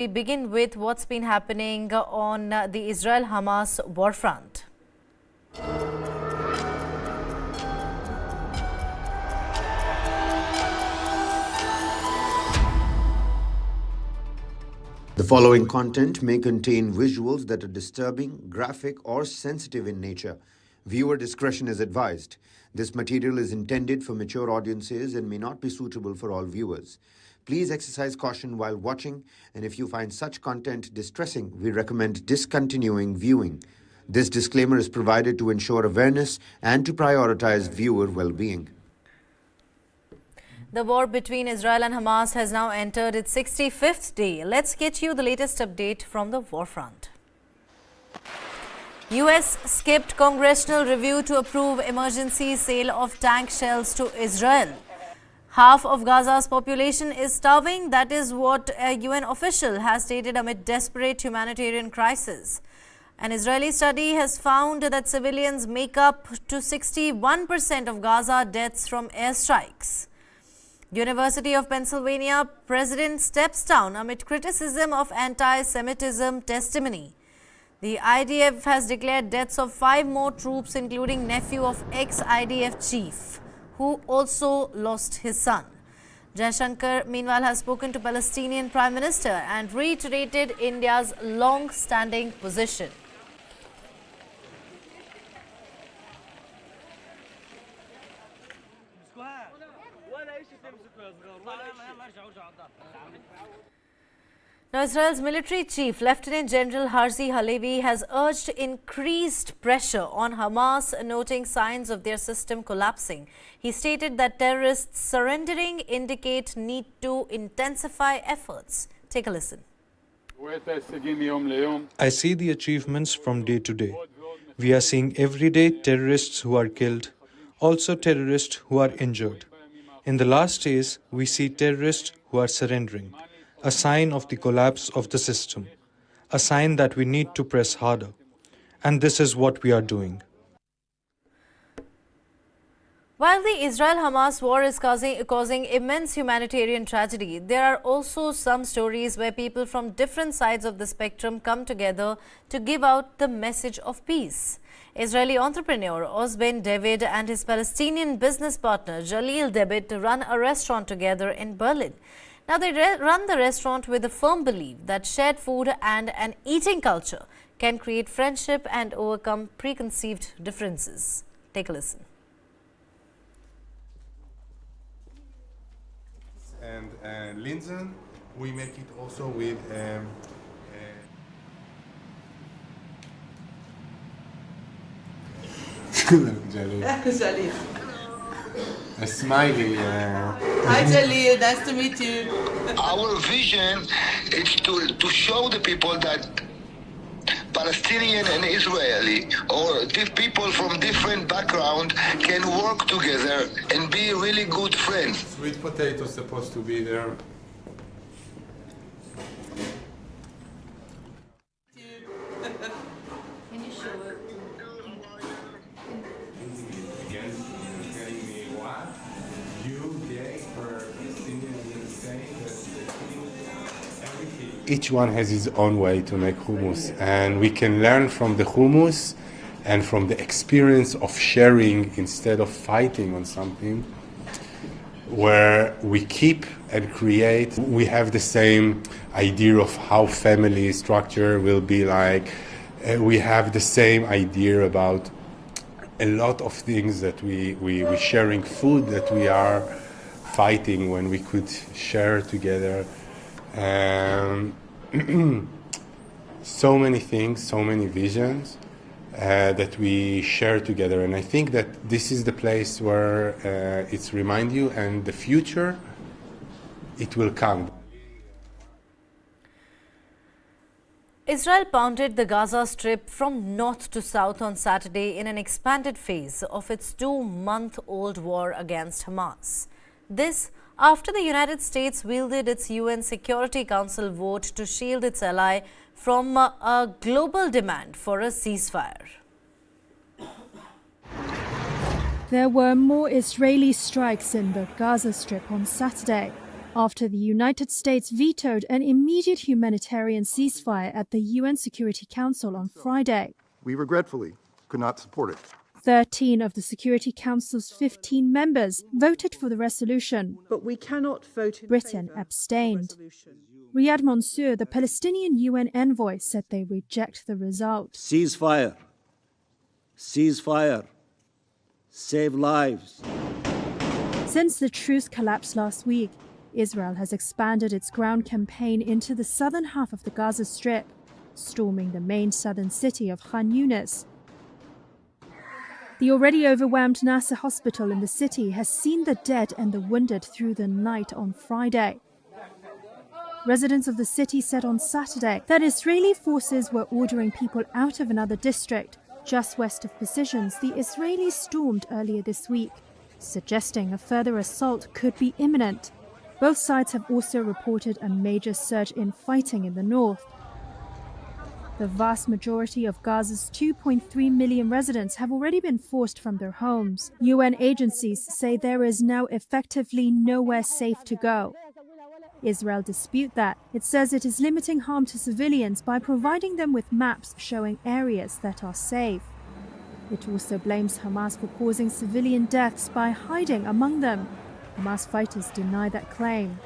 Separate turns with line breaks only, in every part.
We begin with what's been happening on the Israel-Hamas war front.
The following content may contain visuals that are disturbing, graphic, or sensitive in nature. Viewer discretion is advised. This material is intended for mature audiences and may not be suitable for all viewers. Please exercise caution while watching, and if you find such content distressing, we recommend discontinuing viewing. This disclaimer is provided to ensure awareness and to prioritize viewer well-being.
The war between Israel and Hamas has now entered its 65th day. Let's get you the latest update from the war front. US skipped congressional review to approve emergency sale of tank shells to Israel. Half of Gaza's population is starving. That is what a UN official has stated amid desperate humanitarian crisis. An Israeli study has found that civilians make up to 61% of Gaza deaths from airstrikes. University of Pennsylvania president steps down amid criticism of anti-Semitism testimony. The IDF has declared deaths of 5 more troops, including nephew of ex-IDF chief, who also lost his son. Jaishankar, meanwhile, has spoken to Palestinian Prime Minister and reiterated India's long-standing position. Now, Israel's military chief, Lieutenant General Herzi Halevi, has urged increased pressure on Hamas, noting signs of their system collapsing. He stated that terrorists surrendering indicate need to intensify efforts. Take a listen.
I see the achievements from day to day. We are seeing every day terrorists who are killed, also terrorists who are injured. In the last days, we see terrorists who are surrendering. A sign of the collapse of the system, a sign that we need to press harder. And this is what we are doing.
While the Israel-Hamas war is causing immense humanitarian tragedy, there are also some stories where people from different sides of the spectrum come together to give out the message of peace. Israeli entrepreneur Osben David and his Palestinian business partner Jalil Debit run a restaurant together in Berlin. Now, they run the restaurant with a firm belief that shared food and an eating culture can create friendship and overcome preconceived differences. Take a listen.
And linsen, we make it also with
Jalil.
a smiley.
Hi Jalil, nice to meet you.
Our vision is to show the people that Palestinian and Israeli or people from different background can work together and be really good friends.
Sweet potato supposed to be there.
Can you show it?
Each one has his own way to make hummus, and we can learn from the hummus and from the experience of sharing instead of fighting on something, where we keep and create. We have the same idea of how family structure will be like. We have the same idea about a lot of things that we sharing food that we are fighting when we could share together. So many things, so many visions that we share together, and I think that this is the place where it's remind you, and the future, it will come.
Israel pounded the Gaza Strip from north to south on Saturday in an expanded phase of its 2-month-old war against Hamas. This after the United States wielded its UN Security Council vote to shield its ally from a global demand for a ceasefire.
There were more Israeli strikes in the Gaza Strip on Saturday. after the United States vetoed an immediate humanitarian ceasefire at the UN Security Council on Friday.
We regretfully could not support it.
13 of the Security Council's 15 members voted for the resolution.
But we cannot vote in
Britain
favour
abstained.
of the resolution.
Riyad Mansour, the Palestinian UN envoy, said they reject the result.
Ceasefire. Ceasefire. Save lives.
Since the truce collapsed last week, Israel has expanded its ground campaign into the southern half of the Gaza Strip, storming the main southern city of Khan Yunis. The already overwhelmed Nasser hospital in the city has seen the dead and the wounded through the night on Friday. Residents of the city said on Saturday that Israeli forces were ordering people out of another district just west of positions the Israelis stormed earlier this week, suggesting a further assault could be imminent. Both sides have also reported a major surge in fighting in the north. The vast majority of Gaza's 2.3 million residents have already been forced from their homes. UN agencies say there is now effectively nowhere safe to go. Israel disputes that. It says it is limiting harm to civilians by providing them with maps showing areas that are safe. It also blames Hamas for causing civilian deaths by hiding among them. Hamas fighters deny that claim.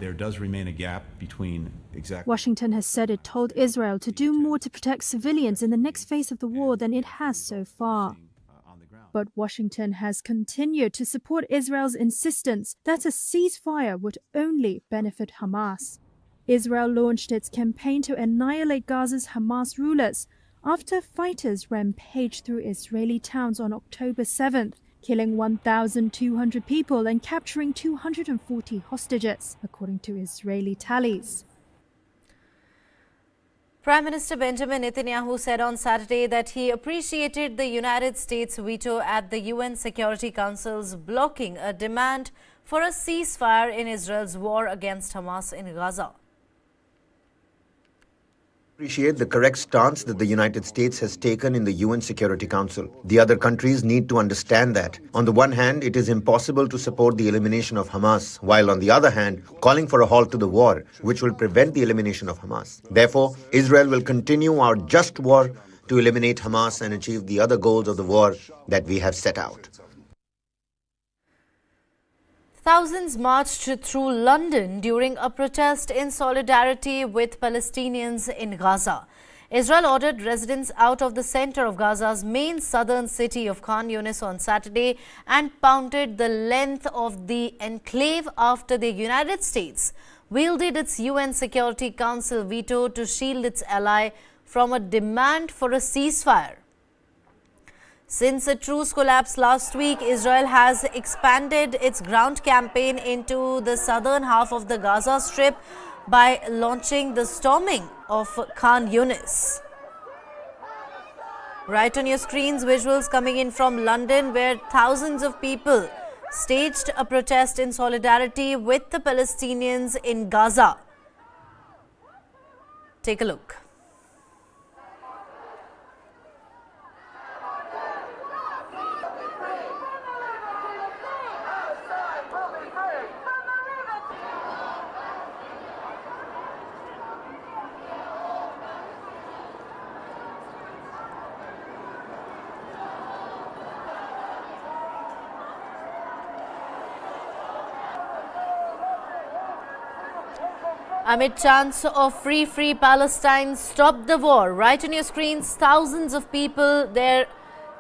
There does remain a gap between exactly.
Washington has said it told Israel to do more to protect civilians in the next phase of the war than it has so far. But Washington has continued to support Israel's insistence that a ceasefire would only benefit Hamas. Israel launched its campaign to annihilate Gaza's Hamas rulers after fighters rampaged through Israeli towns on October 7th, killing 1,200 people and capturing 240 hostages, according to Israeli tallies.
Prime Minister Benjamin Netanyahu said on Saturday that he appreciated the United States veto at the UN Security Council's blocking a demand for a ceasefire in Israel's war against Hamas in Gaza.
Appreciate the correct stance that the United States has taken in the UN Security Council. The other countries need to understand that. On the one hand, it is impossible to support the elimination of Hamas, while on the other hand, calling for a halt to the war, which will prevent the elimination of Hamas. Therefore, Israel will continue our just war to eliminate Hamas and achieve the other goals of the war that we have set out.
Thousands marched through London during a protest in solidarity with Palestinians in Gaza. Israel ordered residents out of the center of Gaza's main southern city of Khan Yunis on Saturday and pounded the length of the enclave after the United States wielded its UN Security Council veto to shield its ally from a demand for a ceasefire. Since the truce collapsed last week, Israel has expanded its ground campaign into the southern half of the Gaza Strip by launching the storming of Khan Yunis. Right on your screens, visuals coming in from London, where thousands of people staged a protest in solidarity with the Palestinians in Gaza. Take a look. Amid chants of free Palestine, stop the war. Right on your screens, thousands of people, they're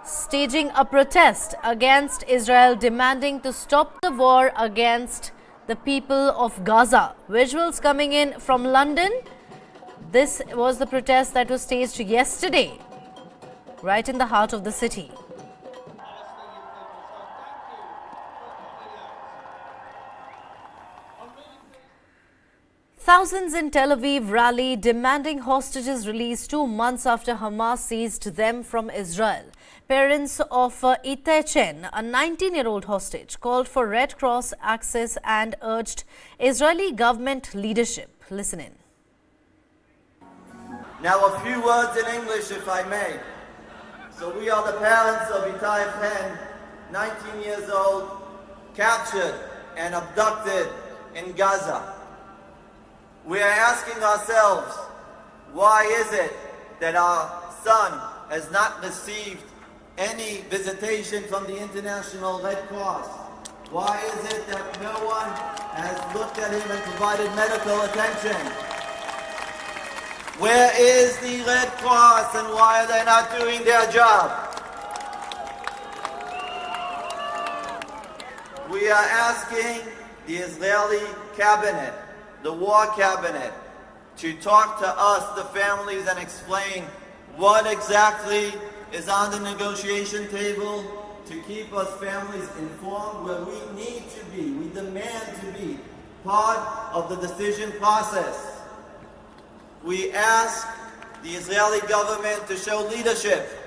staging a protest against Israel, demanding to stop the war against the people of Gaza. Visuals coming in from London. This was the protest that was staged yesterday, right in the heart of the city. Thousands in Tel Aviv rallied demanding hostages released 2 months after Hamas seized them from Israel. Parents of Itay Chen, a 19-year-old hostage, called for Red Cross access and urged Israeli government leadership. Listen in.
Now a few words in English, if I may. So we are the parents of Itay Chen, 19 years old, captured and abducted in Gaza. We are asking ourselves, why is it that our son has not received any visitation from the International Red Cross? Why is it that no one has looked at him and provided medical attention? Where is the Red Cross and why are they not doing their job? We are asking the Israeli cabinet, the war cabinet, to talk to us, the families, and explain what exactly is on the negotiation table to keep us families informed where we need to be, we demand to be part of the decision process. We ask the Israeli government to show leadership.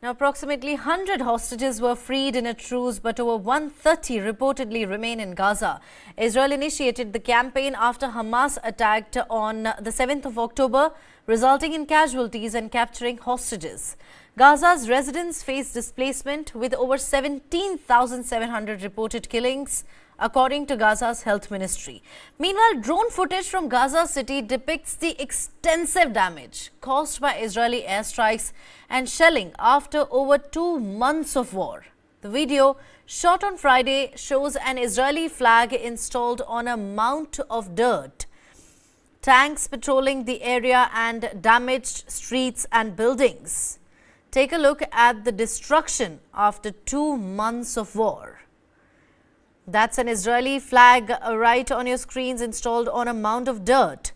Now, approximately 100 hostages were freed in a truce, but over 130 reportedly remain in Gaza. Israel initiated the campaign after Hamas attacked on the 7th of October, resulting in casualties and capturing hostages. Gaza's residents face displacement with over 17,700 reported killings, according to Gaza's health ministry. Meanwhile, drone footage from Gaza City depicts the extensive damage caused by Israeli airstrikes and shelling after over 2 months of war. The video, shot on Friday, shows an Israeli flag installed on a mound of dirt, tanks patrolling the area and damaged streets and buildings. Take a look at the destruction after 2 months of war. That's an Israeli flag right on your screens, installed on a mound of dirt.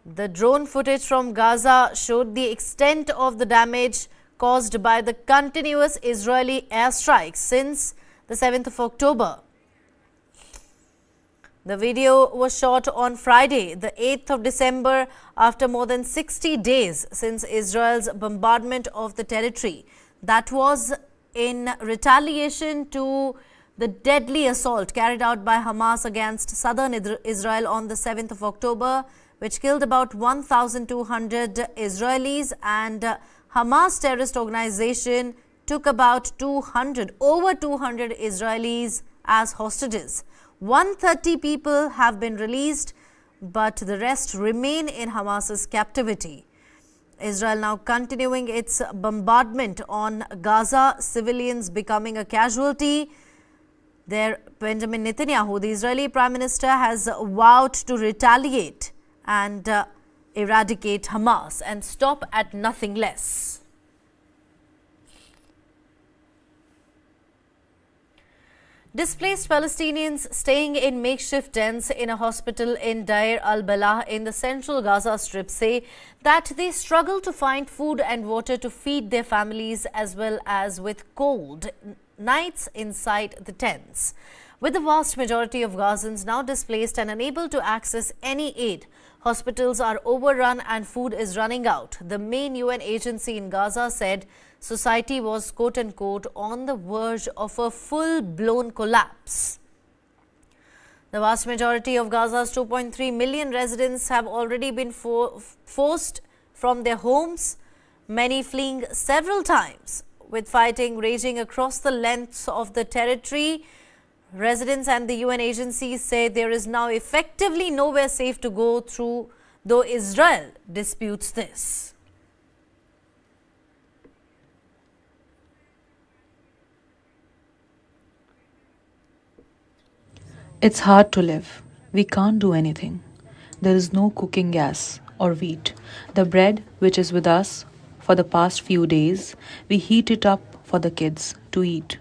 The drone footage from Gaza showed the extent of the damage caused by the continuous Israeli airstrikes since the 7th of October. The video was shot on Friday, the 8th of December, after more than 60 days since Israel's bombardment of the territory. That was in retaliation to the deadly assault carried out by Hamas against southern Israel on the 7th of October, which killed about 1,200 Israelis, and Hamas terrorist organization took about over 200 Israelis as hostages. 130 people have been released, but the rest remain in Hamas's captivity. Israel now continuing its bombardment on Gaza, civilians becoming a casualty. There, Benjamin Netanyahu, the Israeli Prime Minister, has vowed to retaliate and eradicate Hamas and stop at nothing less. Displaced Palestinians staying in makeshift tents in a hospital in Deir al-Balah in the central Gaza Strip say that they struggle to find food and water to feed their families, as well as with cold nights inside the tents. With the vast majority of Gazans now displaced and unable to access any aid, hospitals are overrun and food is running out. The main UN agency in Gaza said society was quote-unquote on the verge of a full-blown collapse. The vast majority of Gaza's 2.3 million residents have already been forced from their homes, many fleeing several times. With fighting raging across the length of the territory, residents and the UN agencies say there is now effectively nowhere safe to go through, though Israel disputes this.
It's hard to live. We can't do anything. There is no cooking gas or wheat. The bread, which is with us for the past few days, we heat it up for the kids to eat.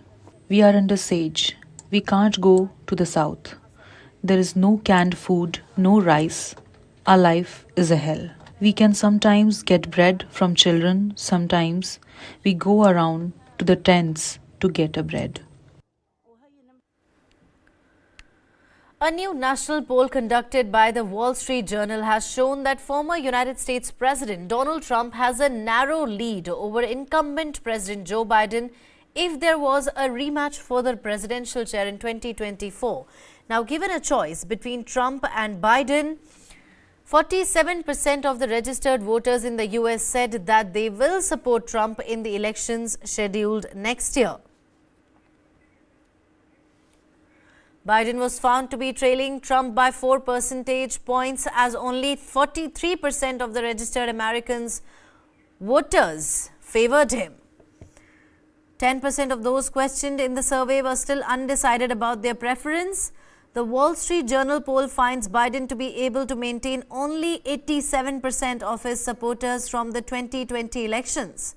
We are under siege. We can't go to the south. There is no canned food, no rice. Our life is a hell. We can sometimes get bread from children. Sometimes we go around to the tents to get a bread.
A new national poll conducted by the Wall Street Journal has shown that former United States President Donald Trump has a narrow lead over incumbent President Joe Biden if there was a rematch for the presidential chair in 2024. Now, given a choice between Trump and Biden, 47% of the registered voters in the US said that they will support Trump in the elections scheduled next year. Biden was found to be trailing Trump by 4 percentage points as only 43% of the registered Americans voters favored him. 10% of those questioned in the survey were still undecided about their preference. The Wall Street Journal poll finds Biden to be able to maintain only 87% of his supporters from the 2020 elections,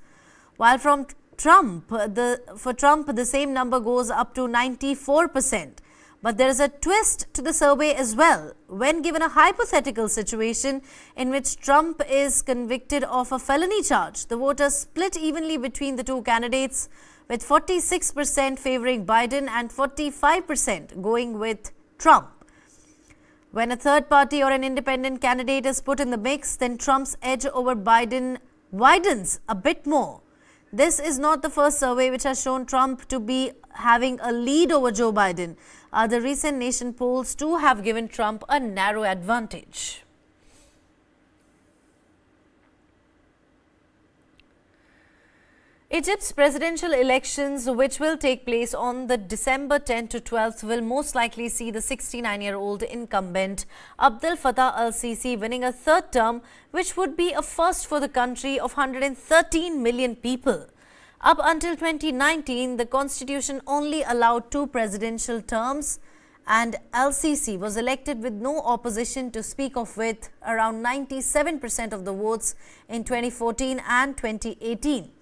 while for Trump, the same number goes up to 94%. But there is a twist to the survey as well. When given a hypothetical situation in which Trump is convicted of a felony charge, the voters split evenly between the two candidates, with 46% favoring Biden and 45% going with Trump. When a third party or an independent candidate is put in the mix, then Trump's edge over Biden widens a bit more. This is not the first survey which has shown Trump to be having a lead over Joe Biden. The recent nation polls too have given Trump a narrow advantage. Egypt's presidential elections, which will take place on the December 10 to 12th, will most likely see the 69-year-old incumbent Abdel Fattah Al-sisi winning a third term, which would be a first for the country of 113 million people. Up until 2019, the constitution only allowed 2 presidential terms, and Al-sisi was elected with no opposition to speak of, with around 97% of the votes in 2014 and 2018.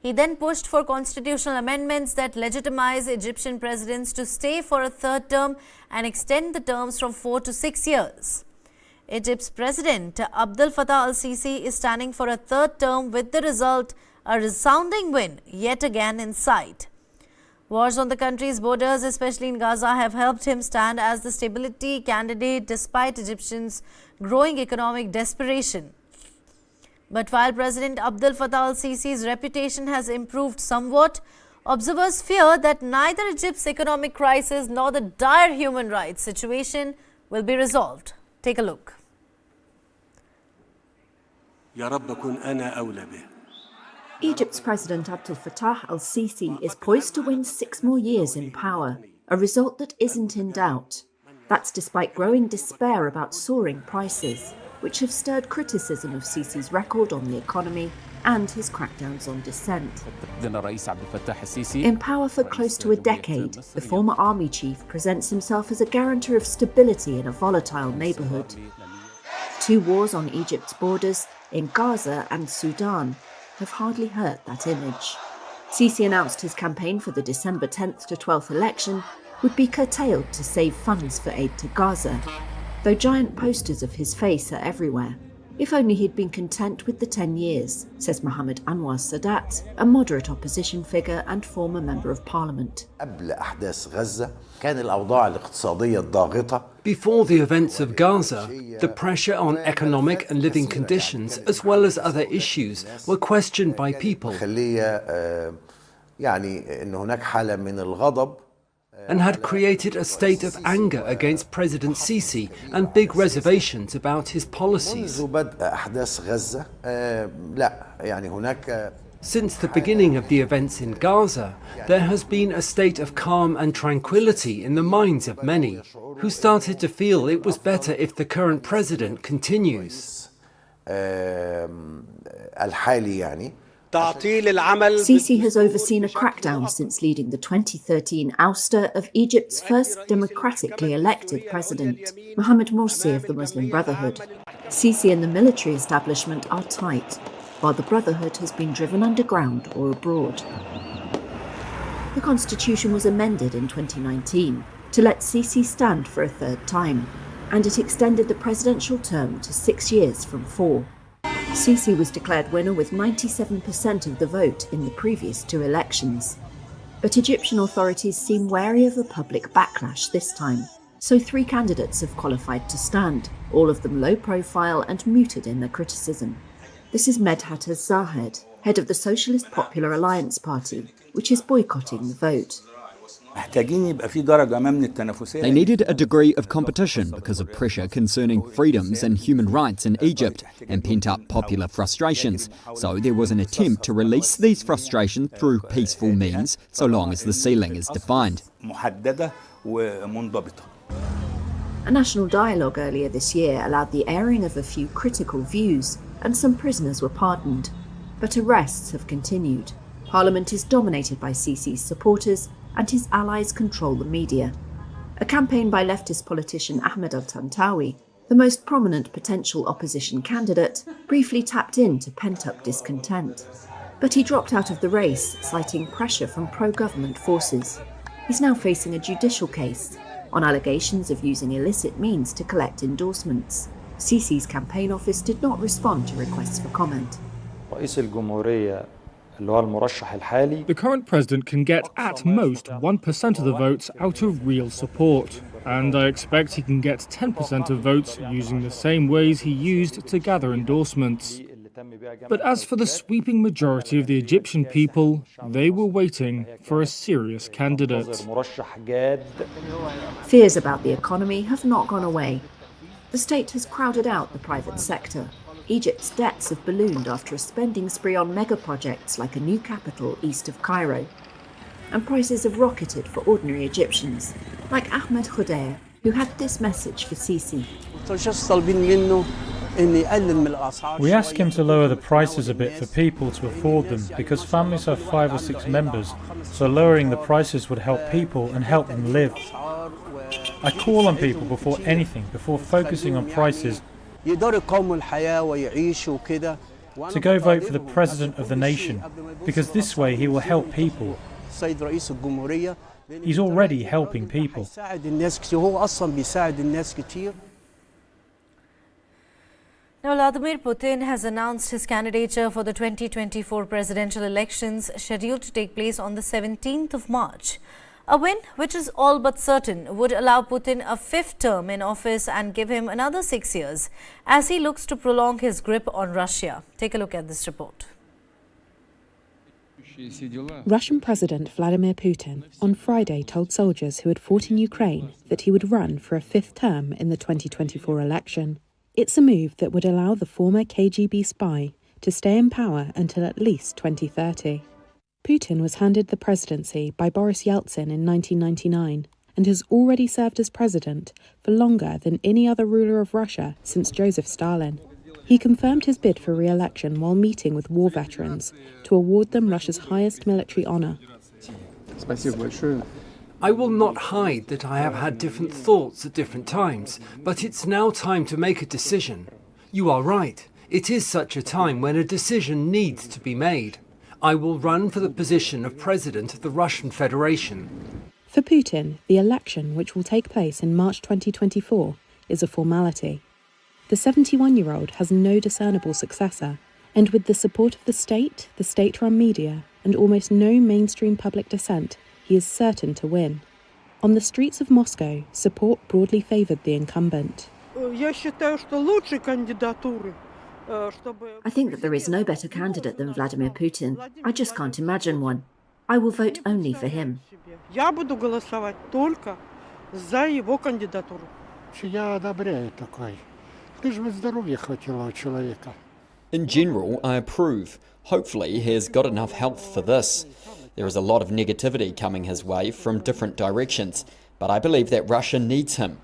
He then pushed for constitutional amendments that legitimize Egyptian presidents to stay for a third term and extend the terms from 4 to 6 years. Egypt's president Abdel Fattah Al-sisi is standing for a third term, with the result a resounding win yet again in sight. Wars on the country's borders, especially in Gaza, have helped him stand as the stability candidate despite Egyptians' growing economic desperation. But while President Abdel Fattah Al-sisi's reputation has improved somewhat, observers fear that neither Egypt's economic crisis nor the dire human rights situation will be resolved. Take a look.
Egypt's President Abdel Fattah Al-sisi is poised to win 6 more years in power, a result that isn't in doubt. That's despite growing despair about soaring prices, which have stirred criticism of Sisi's record on the economy and his crackdowns on dissent. In power for close to a decade, the former army chief presents himself as a guarantor of stability in a volatile neighbourhood. 2 wars on Egypt's borders, in Gaza and Sudan, have hardly hurt that image. Sisi announced his campaign for the December 10th to 12th election would be curtailed to save funds for aid to Gaza, though giant posters of his face are everywhere. If only he'd been content with the 10 years, says Mohammed Anwar Sadat, a moderate opposition figure and former member of parliament.
Before the events of Gaza, the pressure on economic and living conditions, as well as other issues, were questioned by people and had created a state of anger against President Sisi and big reservations about his policies. Since the beginning of the events in Gaza, there has been a state of calm and tranquility in the minds of many, who started to feel it was better if the current president continues.
Sisi has overseen a crackdown since leading the 2013 ouster of Egypt's first democratically elected president, Mohamed Morsi of the Muslim Brotherhood. Sisi and the military establishment are tight, while the Brotherhood has been driven underground or abroad. The constitution was amended in 2019 to let Sisi stand for a third time, and it extended the presidential term to 6 years from 4. Sisi was declared winner with 97% of the vote in the previous 2 elections. But Egyptian authorities seem wary of a public backlash this time, so 3 candidates have qualified to stand, all of them low profile and muted in their criticism. This is Medhat Az-Zahed, head of the Socialist Popular Alliance Party, which is boycotting the vote.
They needed a degree of competition because of pressure concerning freedoms and human rights in Egypt and pent-up popular frustrations. So there was an attempt to release these frustrations through peaceful means, so long as the ceiling is defined.
ومنضبطة.
A national dialogue earlier this year allowed the airing of a few critical views, and some prisoners were pardoned. But arrests have continued. Parliament is dominated by Sisi's supporters, and his allies control the media. A campaign by leftist politician Ahmed al-Tantawi, the most prominent potential opposition candidate, briefly tapped into pent-up discontent. But he dropped out of the race, citing pressure from pro-government forces. He's now facing a judicial case on allegations of using illicit means to collect endorsements. Sisi's campaign office did not respond to requests for comment.
The current president can get at most 1% of the votes out of real support, and I expect he can get 10% of votes using the same ways he used to gather endorsements. But as for the sweeping majority of the Egyptian people, they were waiting for a serious candidate.
Fears about the economy have not gone away. The state has crowded out the private sector. Egypt's debts have ballooned after a spending spree on mega projects like a new capital east of Cairo. And prices have rocketed for ordinary Egyptians, like Ahmed Khudair, who had this message for Sisi.
We ask him to lower the prices a bit for people to afford them, because families have 5 or 6 members, so lowering the prices would help people and help them live. I call on people before anything, before focusing on prices, to go vote for the president of the nation, because this way he will help people. He's already helping people.
Now, Vladimir Putin has announced his candidature for the 2024 presidential elections scheduled to take place on the 17th of March. A win, which is all but certain, would allow Putin a 5th term in office and give him another 6 years as he looks to prolong his grip on Russia. Take a look at this report.
Russian President Vladimir Putin on Friday told soldiers who had fought in Ukraine that he would run for a 5th term in the 2024 election. It's a move that would allow the former KGB spy to stay in power until at least 2030. Putin was handed the presidency by Boris Yeltsin in 1999 and has already served as president for longer than any other ruler of Russia since Joseph Stalin. He confirmed his bid for re-election while meeting with war veterans to award them Russia's highest military honor.
I will not hide that I have had different thoughts at different times, but it's now time to make a decision. You are right. It is such a time when a decision needs to be made. I will run for the position of President of the Russian Federation.
For Putin, the election, which will take place in March 2024, is a formality. The 71-year-old has no discernible successor, and with the support of the state-run media, and almost no mainstream public dissent, he is certain to win. On the streets of Moscow, support broadly favoured the incumbent.
I think that there is no better candidate than Vladimir Putin. I just can't imagine one. I will vote only for him.
In general, I approve. Hopefully, he has got enough health for this. There is a lot of negativity coming his way from different directions, but I believe that Russia needs him.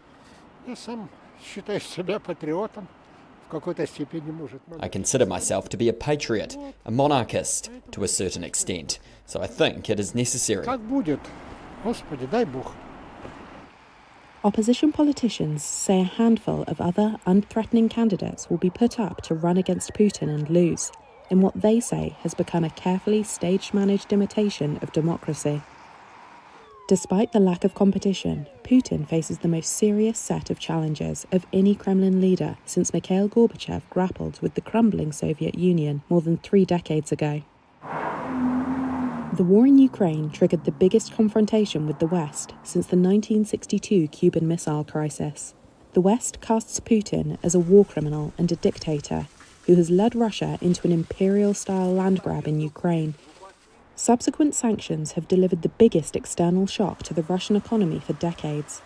I consider myself to be a patriot, a monarchist, to a certain extent, so I think it is necessary.
Opposition politicians say a handful of other unthreatening candidates will be put up to run against Putin and lose, in what they say has become a carefully stage-managed imitation of democracy. Despite the lack of competition, Putin faces the most serious set of challenges of any Kremlin leader since Mikhail Gorbachev grappled with the crumbling Soviet Union more than 3 decades ago. The war in Ukraine triggered the biggest confrontation with the West since the 1962 Cuban Missile Crisis. The West casts Putin as a war criminal and a dictator who has led Russia into an imperial-style land grab in Ukraine. Subsequent sanctions have delivered the biggest external shock to the Russian economy for decades.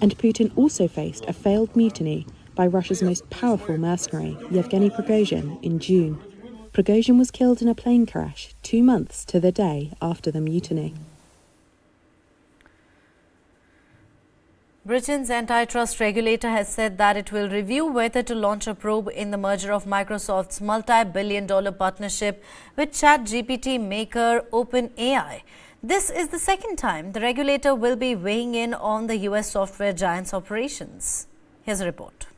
And Putin also faced a failed mutiny by Russia's most powerful mercenary, Yevgeny Prigozhin, in June. Prigozhin was killed in a plane crash 2 months to the day after the mutiny.
Britain's antitrust regulator has said that it will review whether to launch a probe in the merger of Microsoft's multi-billion-dollar partnership with ChatGPT maker OpenAI. This is the second time the regulator will be weighing in on the US software giant's operations. Here's a report.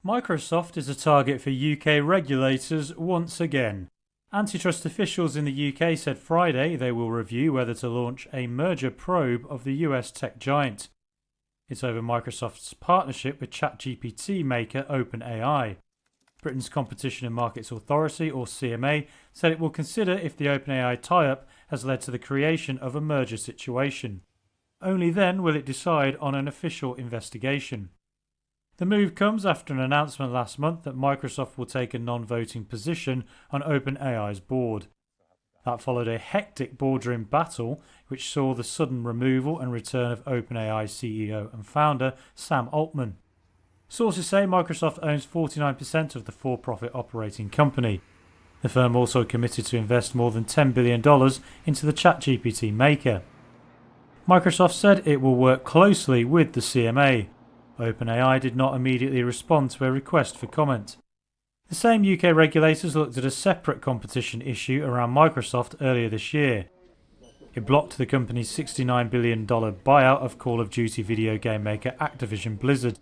Microsoft is a target for UK regulators once again. Antitrust officials in the UK said Friday they will review whether to launch a merger probe of the US tech giant. It's over Microsoft's partnership with ChatGPT maker OpenAI. Britain's Competition and Markets Authority, or CMA, said it will consider if the OpenAI tie-up has led to the creation of a merger situation. Only then will it decide on an official investigation. The move comes after an announcement last month that Microsoft will take a non-voting position on OpenAI's board. That followed a hectic boardroom battle which saw the sudden removal and return of OpenAI CEO and founder Sam Altman. Sources say Microsoft owns 49% of the for-profit operating company. The firm also committed to invest more than $10 billion into the ChatGPT maker. Microsoft said it will work closely with the CMA. OpenAI did not immediately respond to a request for comment. The same UK regulators looked at a separate competition issue around Microsoft earlier this year. It blocked the company's $69 billion buyout of Call of Duty video game maker Activision Blizzard.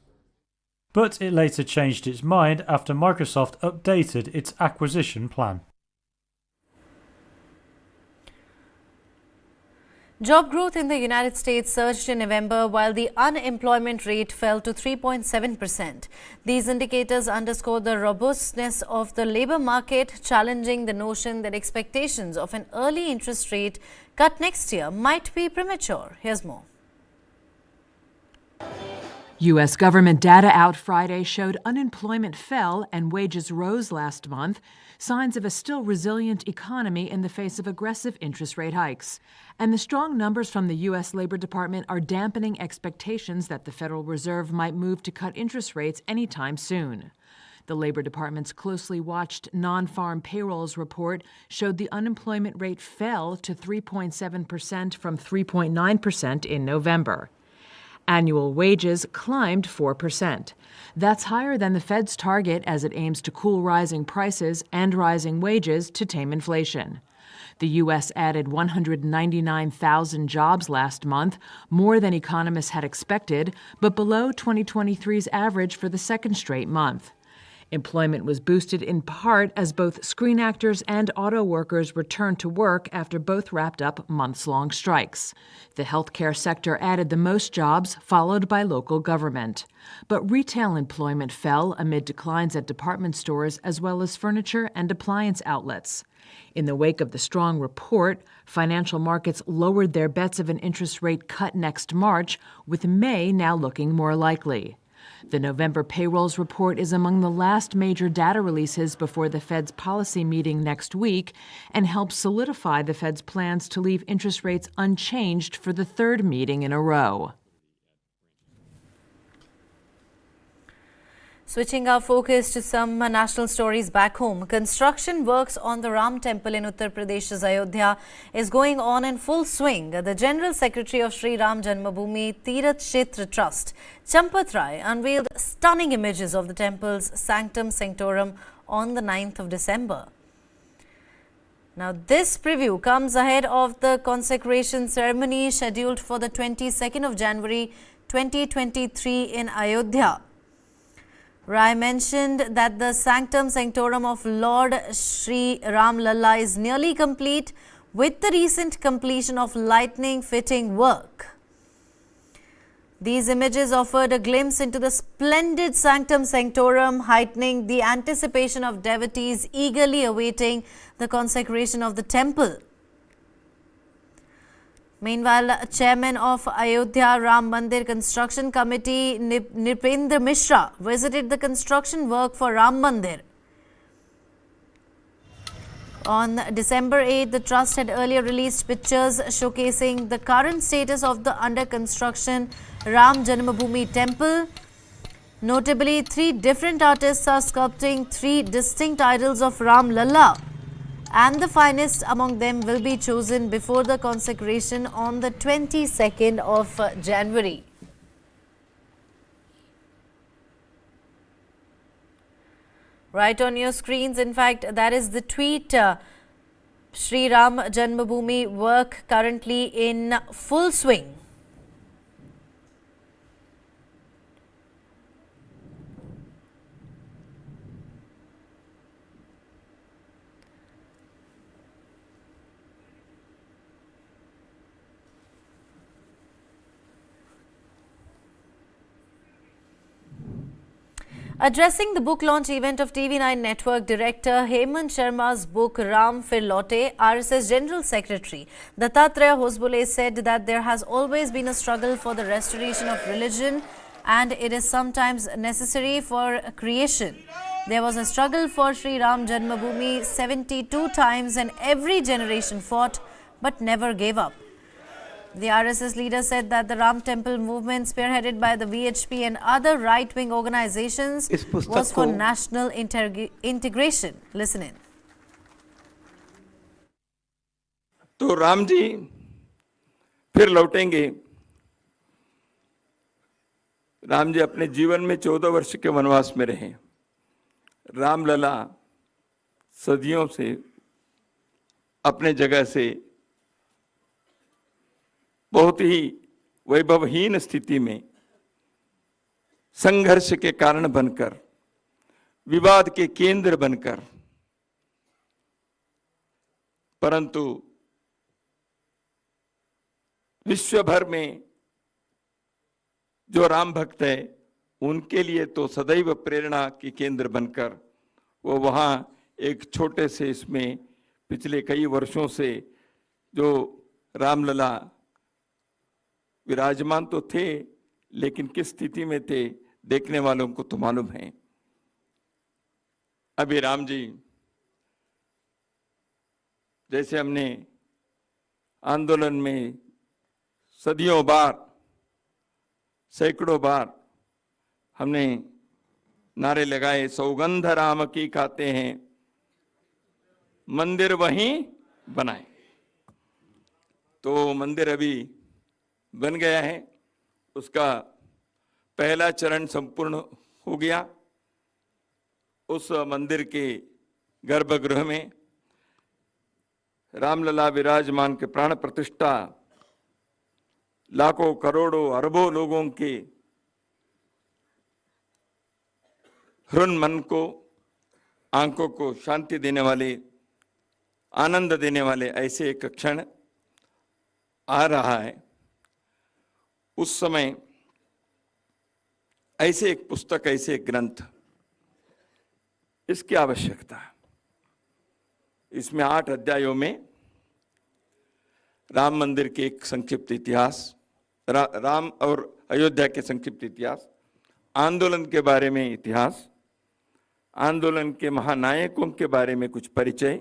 But it later changed its mind after Microsoft updated its acquisition plan.
Job growth in the United States surged in November while the unemployment rate fell to 3.7%. These indicators underscore the robustness of the labor market, challenging the notion that expectations of an early interest rate cut next year might be premature. Here's more.
U.S. government data out Friday showed unemployment fell and wages rose last month, signs of a still resilient economy in the face of aggressive interest rate hikes. And the strong numbers from the U.S. Labor Department are dampening expectations that the Federal Reserve might move to cut interest rates anytime soon. The Labor Department's closely watched non-farm payrolls report showed the unemployment rate fell to 3.7% from 3.9% in November. Annual wages climbed 4%. That's higher than the Fed's target as it aims to cool rising prices and rising wages to tame inflation. The U.S. added 199,000 jobs last month, more than economists had expected, but below 2023's average for the second straight month. Employment was boosted in part as both screen actors and auto workers returned to work after both wrapped up months-long strikes. The healthcare sector added the most jobs, followed by local government. But retail employment fell amid declines at department stores as well as furniture and appliance outlets. In the wake of the strong report, financial markets lowered their bets of an interest rate cut next March, with May now looking more likely. The November payrolls report is among the last major data releases before the Fed's policy meeting next week and helps solidify the Fed's plans to leave interest rates unchanged for the third meeting in a row.
Switching our focus to some national stories back home, construction works on the Ram Temple in Uttar Pradesh's Ayodhya is going on in full swing. The General Secretary of Sri Ram Janmabhoomi Tirath Kshetra Trust, Champat Rai, unveiled stunning images of the temple's sanctum sanctorum on the 9th of December. Now, this preview comes ahead of the consecration ceremony scheduled for the 22nd of January 2023 in Ayodhya. Rai mentioned that the sanctum sanctorum of Lord Sri Ram Lalla is nearly complete with the recent completion of lightning fitting work. These images offered a glimpse into the splendid sanctum sanctorum, heightening the anticipation of devotees eagerly awaiting the consecration of the temple. Meanwhile, Chairman of Ayodhya Ram Mandir Construction Committee Nripendra Mishra visited the construction work for Ram Mandir. On December 8, the trust had earlier released pictures showcasing the current status of the under construction Ram Janmabhoomi temple. Notably, 3 different artists are sculpting 3 distinct idols of Ram Lalla. and the finest among them will be chosen before the consecration on the 22nd of January. Right on your screens, in fact, that is the tweet. Sri Ram Janmabhoomi work currently in full swing. Addressing the book launch event of TV9 Network director Hemant Sharma's book Ram Fir Laute, RSS General Secretary Dattatreya Hosbole said that there has always been a struggle for the restoration of religion and it is sometimes necessary for creation. There was a struggle for Sri Ram Janmabhoomi 72 times and every generation fought but never gave up. The RSS leader said that the Ram Temple movement, spearheaded by the VHP and other right-wing organizations, was for national integration. Listen in.
तो राम जी फिर लौटेंगे। राम जी अपने जीवन में 14 वर्ष के वनवास में रहे। रामलला सदियों से अपने जगह से बहुत ही वैभवहीन स्थिति में संघर्ष के कारण बनकर, विवाद के केंद्र बनकर, परंतु विश्व भर में जो राम भक्त है उनके लिए तो सदैव प्रेरणा की केंद्र बनकर वो वहाँ एक छोटे से इसमें पिछले कई वर्षों से जो रामलला विराजमान तो थे, लेकिन किस स्थिति में थे देखने वालों को तो मालूम है। अभी राम जी जैसे हमने आंदोलन में सदियों बार, सैकड़ों बार हमने नारे लगाए, सौगंध राम की खाते हैं, मंदिर वहीं बनाए। तो मंदिर अभी बन गया है, उसका पहला चरण संपूर्ण हो गया। उस मंदिर के गर्भगृह में रामलला विराजमान के प्राण प्रतिष्ठा लाखों करोड़ों अरबों लोगों के हृदय मन को, आंखों को शांति देने वाले, आनंद देने वाले ऐसे एक क्षण आ रहा है। उस समय ऐसे एक पुस्तक, ऐसे एक ग्रंथ, इसकी आवश्यकता है। इसमें 8 अध्यायों में राम मंदिर के एक संक्षिप्त इतिहास, राम और अयोध्या के संक्षिप्त इतिहास, आंदोलन के बारे में इतिहास, आंदोलन के महानायकों के बारे में कुछ परिचय,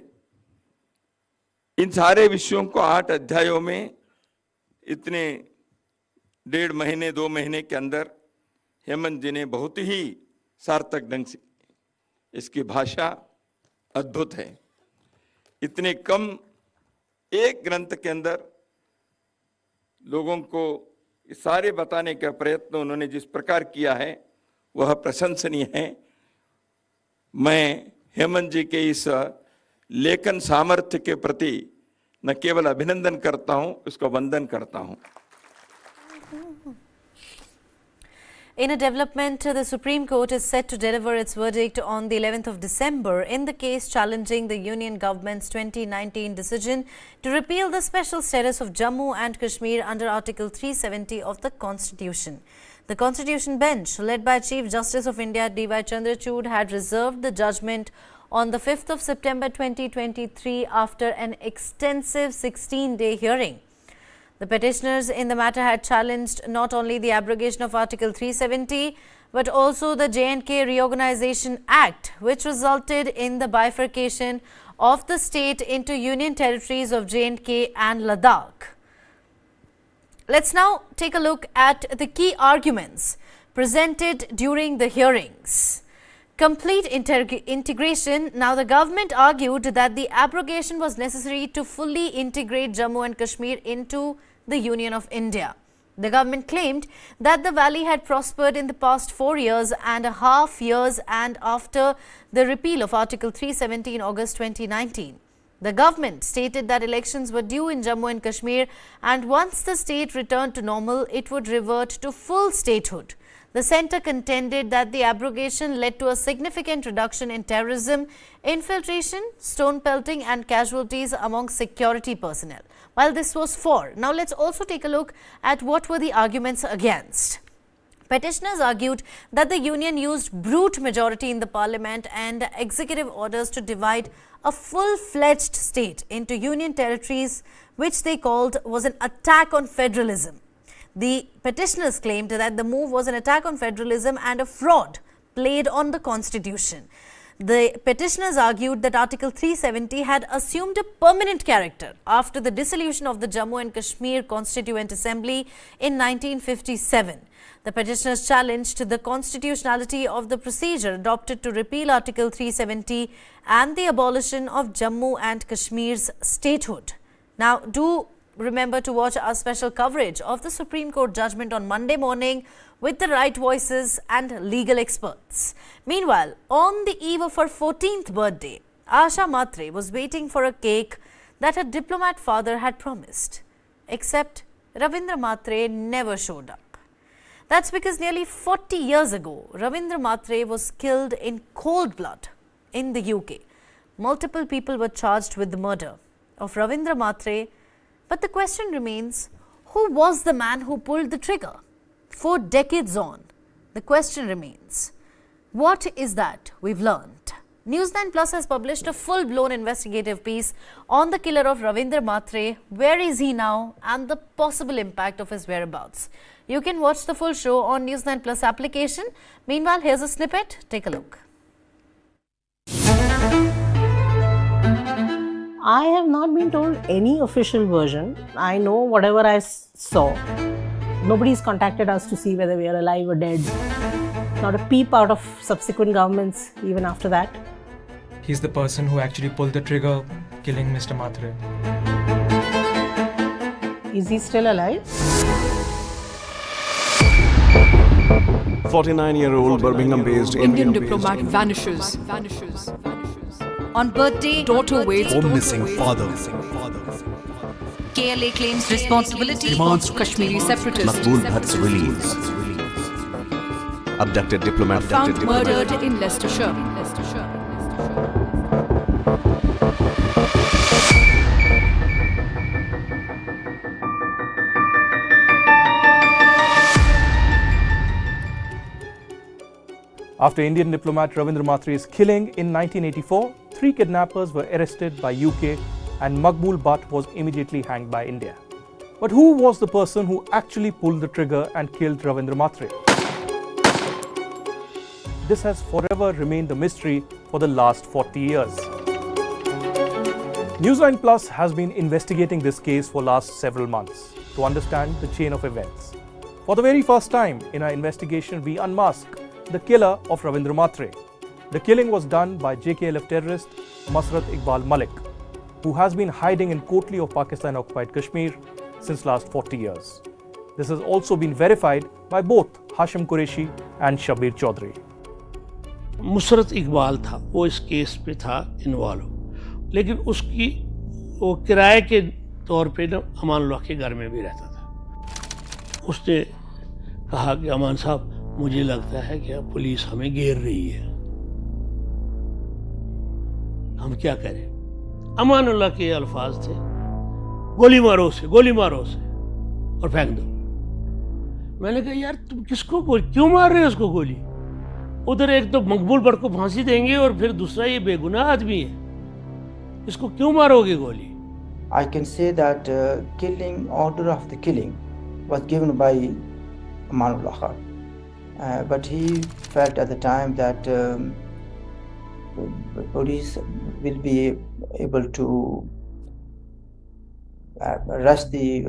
इन सारे विषयों को 8 अध्यायों में इतने 1.5 महीने 2 महीने के अंदर हेमंत जी ने बहुत ही सार्थक ढंग से, इसकी भाषा अद्भुत है। इतने कम एक ग्रंथ के अंदर लोगों को सारे बताने का प्रयत्न उन्होंने जिस प्रकार किया है वह प्रशंसनीय है। मैं हेमंत जी के इस लेखन सामर्थ्य के प्रति न केवल अभिनंदन करता हूं, उसका वंदन करता हूं।
In a development, the Supreme Court is set to deliver its verdict on the 11th of December in the case challenging the Union government's 2019 decision to repeal the special status of Jammu and Kashmir under Article 370 of the Constitution. The Constitution Bench, led by Chief Justice of India D.Y. Chandrachud, had reserved the judgment on the 5th of September 2023 after an extensive 16-day hearing. The petitioners in the matter had challenged not only the abrogation of Article 370 but also the J&K Reorganization Act, which resulted in the bifurcation of the state into union territories of J&K and Ladakh. Let's now take a look at the key arguments presented during the hearings. complete integration. Now, the government argued that the abrogation was necessary to fully integrate Jammu and Kashmir into the Union of India. The government claimed that the valley had prospered in the past 4.5 years and after the repeal of Article 370 in August 2019. The government stated that elections were due in Jammu and Kashmir, and once the state returned to normal, it would revert to full statehood. The centre contended that the abrogation led to a significant reduction in terrorism, infiltration, stone pelting and casualties among security personnel. While this was for. Now let's also take a look at what were the arguments against. Petitioners argued that the union used brute majority in the parliament and executive orders to divide a full-fledged state into union territories, which they called was an attack on federalism. The petitioners claimed that the move was an attack on federalism and a fraud played on the constitution. The petitioners argued that Article 370 had assumed a permanent character after the dissolution of the Jammu and Kashmir Constituent Assembly in 1957. The petitioners challenged the constitutionality of the procedure adopted to repeal Article 370 and the abolition of Jammu and Kashmir's statehood. Now, do remember to watch our special coverage of the Supreme Court judgment on Monday morning with the right voices and legal experts. Meanwhile, on the eve of her 14th birthday, Asha Matre was waiting for a cake that her diplomat father had promised. Except Ravindra Matre never showed up. That's because nearly 40 years ago, Ravindra Matre was killed in cold blood in the UK. Multiple people were charged with the murder of Ravindra Matre. But the question remains, who was the man who pulled the trigger? 4 decades on, the question remains, what is that we've learned? News9 Plus has published a full-blown investigative piece on the killer of Ravindra Matre, where is he now, and the possible impact of his whereabouts. You can watch the full show on News9 Plus application. Meanwhile, here's a snippet. Take a look.
I have not been told any official version. I know whatever I saw. Nobody's contacted us to see whether we are alive or dead. Not a peep out of subsequent governments even after that.
He's the person who actually pulled the trigger, killing Mr. Matre.
Is he still alive?
49-year-old Birmingham-based
Indian diplomat vanishes. On birthday, daughter waits
for missing father.
KLA claims responsibility demands Kashmiri separatists.
Maqbool Bhatt's release. Abducted diplomat
Found murdered in Leicestershire.
After Indian diplomat Ravindra Matre's killing in 1984, 3 kidnappers were arrested by UK and Maqbool Bhatt was immediately hanged by India. But who was the person who actually pulled the trigger and killed Ravindra Matre? This has forever remained a mystery for the last 40 years. News9 Plus has been investigating this case for last several months to understand the chain of events. For the very first time in our investigation, we unmask the killer of Ravindra Matre. The killing was done by JKLF terrorist Masrat Iqbal Malik, who has been hiding in Kotli of Pakistan-occupied Kashmir since last 40 years. This has also been verified by both Hashim Qureshi and Shabir Chaudhry.
Musarrat Iqbal था, वो इस case पे था involve, लेकिन उसकी वो किराए के तौर पे ना अमानुल्लाह के घर में भी रहता था। उसने कहा कि अमान साहब, मुझे लगता है कि पुलिस हमें घेर रही है, हम क्या करें? अमानुल्लाह के अल्फाज थे, गोली मारो उसे और फेंक दो। मैंने कहा यार तुम किसको क्यों मार रहे हो उसको गोली? उधर एक तो मकबूल भट्ट को फांसी देंगे और फिर दूसरा ये बेगुनाह आदमी है, इसको क्यों मारोगे गोली?
I can say that killing order of the killing was given by Amanullah Khan. But he felt at the time that police will be able to arrest the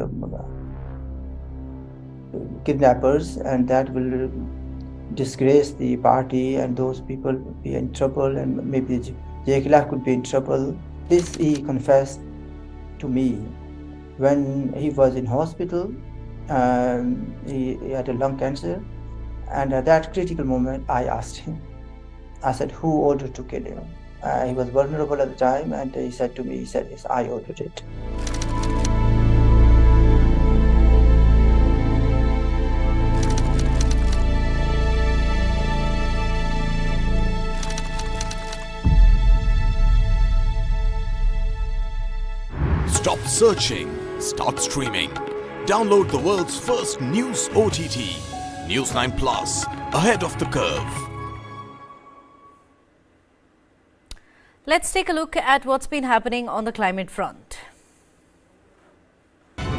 kidnappers, and that will disgrace the party, and those people would be in trouble, and maybe JKLF could be in trouble. This he confessed to me when he was in hospital. He had a lung cancer, and at that critical moment I asked him, I said, who ordered to kill him? He was vulnerable at the time, and he said to me, he said, yes, I ordered it.
Stop searching, start streaming. Download the world's first news OTT, News9 Plus, ahead of the curve.
Let's take a look at what's been happening on the climate front.